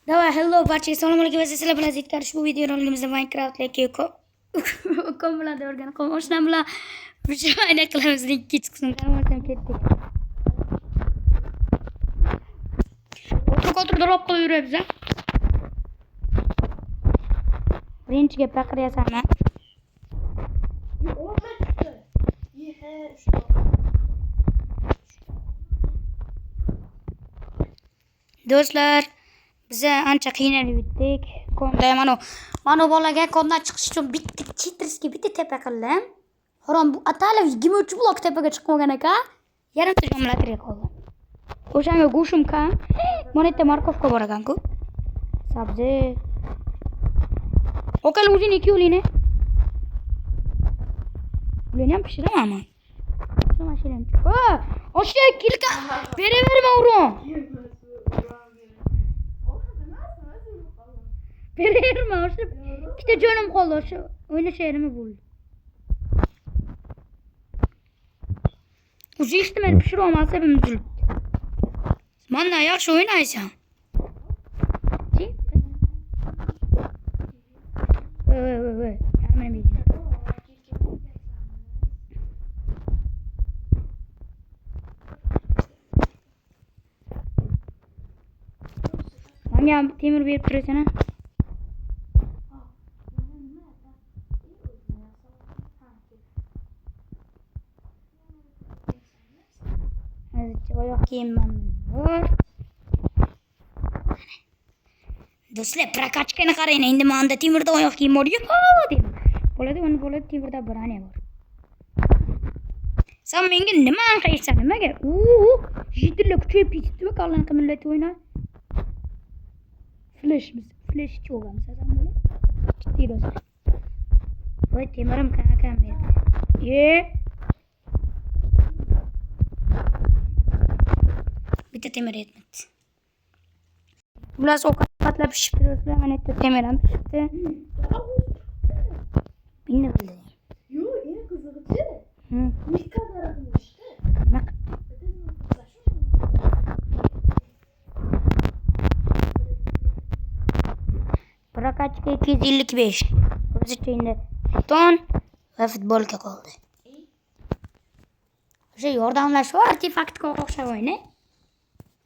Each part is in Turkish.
Давай, hello barchaga assalomu alaykum. Sizlar bilan Ziktar. Ushbu video roligimizda Minecraft'dagi ukam bilan o'rganib qoldim. Oshnam bilan ayna qilamiz. Ikki chiqsin. Qaramasan ketdik. O'tirib drop qo'yib yuribmiz. Birinchiga paqir yasaman. Do'stlar, biz ancha qiynalib yetdik. Konda mana bolaga kondan chiqish uchun bitta chitrisga bitta tepa qildim. Harom bu atalib 23 blok tepaga chiqmagan ekan. Yarimta jumlatirga qoldi. O'shanga go'shim kam. Mana yerda markovka bor ekan-ku. Sabzi. Okal o'zing ikki yo'lini. Bularni ham pishiraman. Shu mashinam. Oshga kilka. Beraverma o'g'lim. Bererme oşu. İşte canım kaldı oşu. Oyna şehrimi buldu. Ucu işte ben pişir olmazsa hepimiz üzüldük. Manla yaxşı oynaysan. Yardım edin. Bana temir bir duruyorsun ha. Oyoq kiyimim bor. Do'stlar, prokachkani qarang. Endi menda temirda oyoq kiyim bor. Deyman. Bo'ladi, uni bo'ladi, temirda brane bor. Sen menga nima qilsan, nimaga? Jitirlar kuchayib ketibdi-ku, qanaqa millat o'ynay. Flash cho'g'amiz azam bo'ladi. Kitti do'stlar. Voy, temirim kam berdi. Bitta temir yetmedi. Biraz ovqatlab pishib turibdi. Mana yerda temir ham pishibdi. Beni bildi. Yo'q, eng qizig'i-chi. Mikroda qilishdi. Prokachka 255. O'zicha endi ton va futbolka qoldi. O'sha yordamlashuv artefaktga o'xshab o'yna.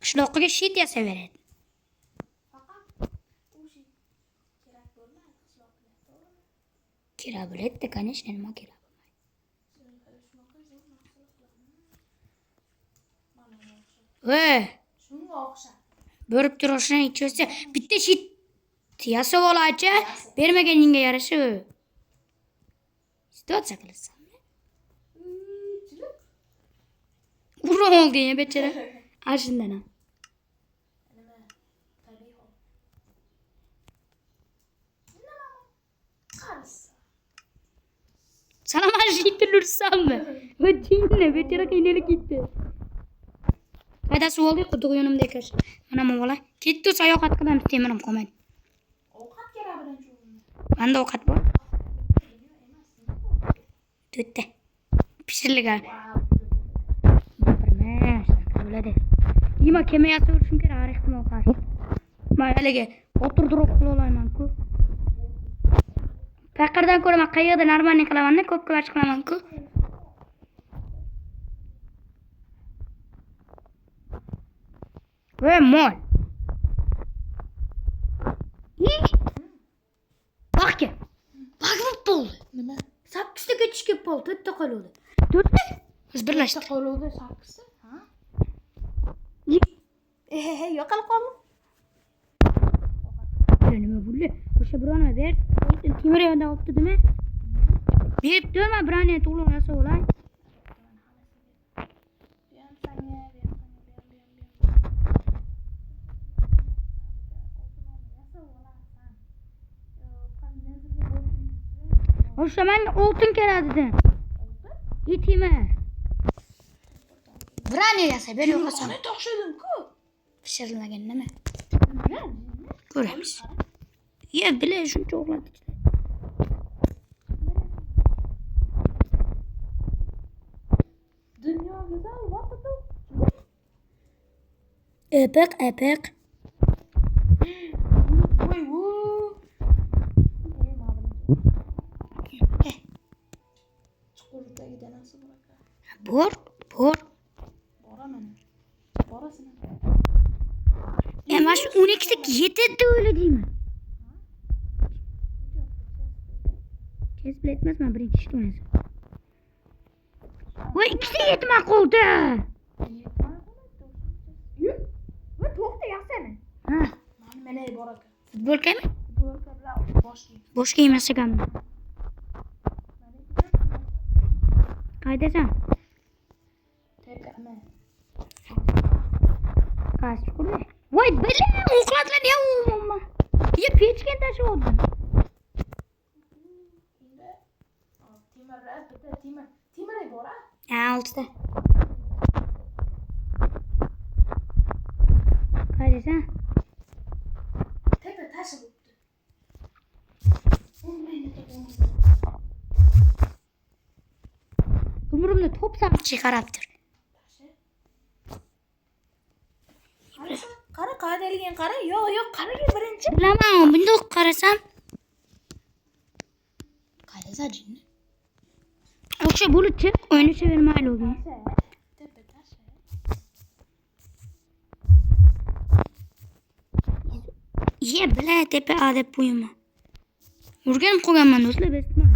Qishloqqa shit yasaveradi. Kerak bo'ladi, конечно, nima kerak bo'lmaydi. Shunga o'xshab. Bo'lib turishini ichsa, bitta shit yasab olacha, bermaganingga yarasha. Situatsiya qilasanmi? Urib olgan ya bechara. Ashundan ham. Sana majlikda ursammi? Va jinni bechara qiynalib ketdi. Qaydasi oldi, quduq yonimda ekan. Mana bu bola ketdi, sayohat qilamiz, temirim qolmadi. Ovqat kerak bilan cho'g'im. Menda ovqat bor. To'rtta. Pishirilgan. Gapirmas, bo'ladi. Nima kemayasi urishim kerak, har ehtimol qarshi. Men haliga o'tirdirib qila olmayman-ku. Paqirdan ko'ra men qayerda normalni qilaman-da, ko'p kulash qilaman-ku. Ve mol. Bak ya. Bak bu bo'ldi. Nima? 8 ta ketishga bo'ldi, 4 ta qoldi. 4 ta? Biz birlashdik. Qoluvdi 8 ta. Ha? Yo'qolib qoldi. Nima bo'ldi? O'sha birona ber. Temir yonda olibdi nima? Berib turma, birona to'g'ri yasa olay. O'sha menga oltin kerak dedim. Yetimlar. Birani yasa, ber yo'qasan. Qani to'xshadim-ku. Pishirilmagan nima? Ko'ramiz. Ya bile shuncha o'g'latdi. Dunyo go'zal, vaqt. Epiq. Chuqurdagida nasıl bırakar? Bor. Bora mana. Borasın. Ama şu 12'deki yeterdi öyle değil mi? Kes bile etmez mi? Birinci işte oynasın. Vay ikisi de yetmek oldu. Ve to'xta yaxshimi? Ha. Mana boraka. Futbolka mı? Boraka bilan boshli. Boş giymesi kalma. Kaydesan. Tepeme. Kaç kurdu. Vay böyle oklatlar ya umma. Ya peçken taşı oldu. Endi temirlar bitta temir bor a? Ha 6'da. Kaydesan. Tepe taşı bo'pti. Umurumda top sanıp çıkaraptır. Qara qaydaligin qara. Yo'q, qaraga birinchi. Bilaman, bunda qarasam. Qaydasa jinni? O'sha bo'lib chiq, o'yini severmayli oldu. Tepe taşı. Ye bila tepe adep buyuma. O'rganib qolganman do'stlar, besman.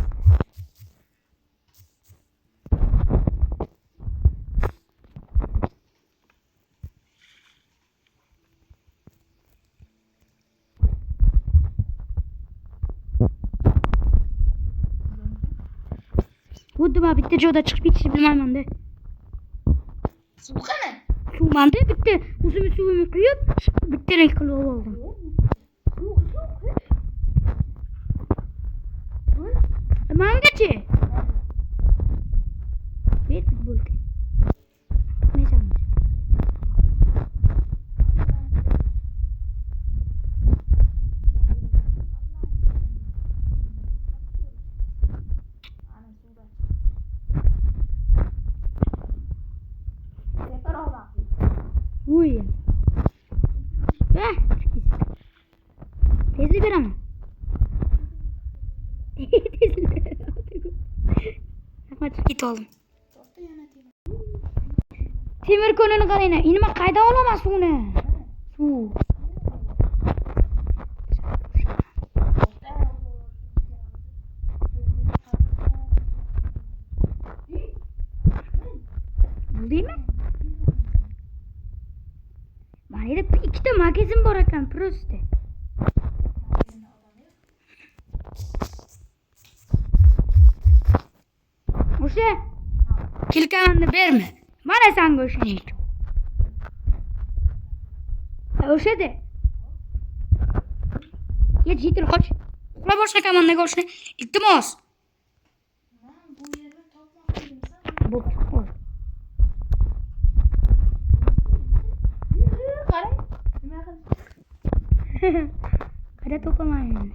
Xuddi mana bitta joyda chiqib ketishni bilmayman-da. Suv qani? Suvmanda bitta o'zimni suvimni quyib, bitta rang qilib oldim. Mangachi. Bir futbolka. Mesela. Uy. Tezli bir ama. Tezli. Hadi git oğlum. To'xta yana temir. Temir konunu qarayna. Inima qayda olaman suvni? Suv. Buldingmi? Mana yerda ikkita magazin bor ekan, prosta. O'sha kilkamni berma. Mana senga o'shani. O'shada. Ye jitil qoch. Uxla boshqa komandaga o'shni. Iltimos. Bu yerni topmoqchimsan. Bu. Qara. Nima qildi? Qara topaman.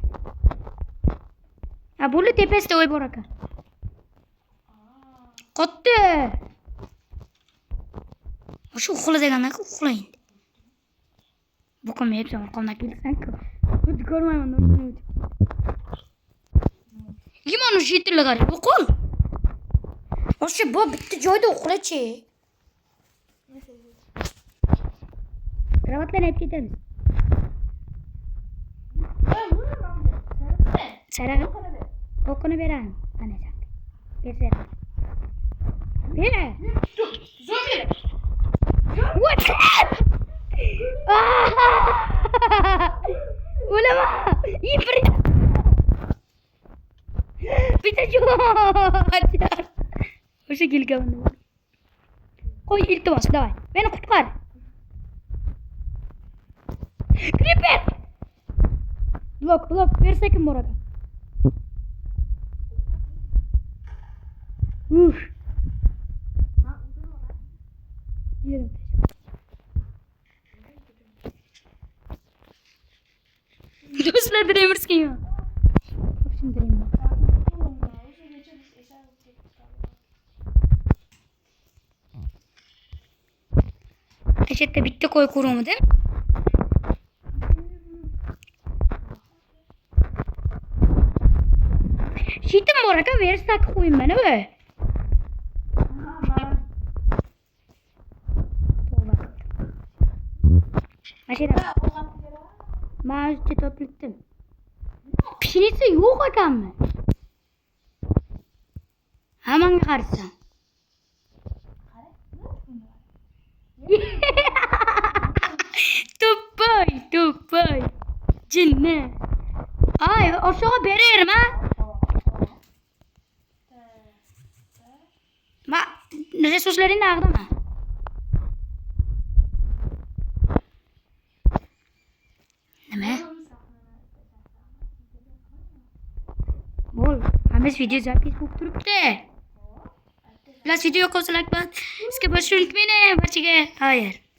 Ha, buni tepasida o'y bor ekan. Qotdi. O'sha uxla deganda uxlang. Bu kim hep orqamdan kelsan-ku. Xuddi ko'rmayman o'shani. Yimon o'sha yetilga qarab, o'qil. O'sha bu bitta joyda uxlachi. Kravatlarni olib ketamiz. Saraga o'qini beraman. Ana sen. Ber. Bera. Zo'r ber. What? O'lama! Yipri. Bitta joy. O'sha kelganman. Qo'y iltimos, davay. Meni qutqar. Creeper. Blok, bersa kim bor ekan? Yerim. Do'stlar Dremers'ga. Şimdi Dremer. Aşağıda bitti koy kurumu değil mi? Çiğdim bu arada verirsak koyun beni be. Aşırı. Mağazı topladım. Pişinisi yok adam mı? Hemen karşısın. Tupay. Cinne. Ay aşağı veririm ha. Ma resursların nerede mi? Ne? Bol. Hamiz video zapis bu turupte. Last video ko select bat. Iske başın kmine. Başıge. Hayır.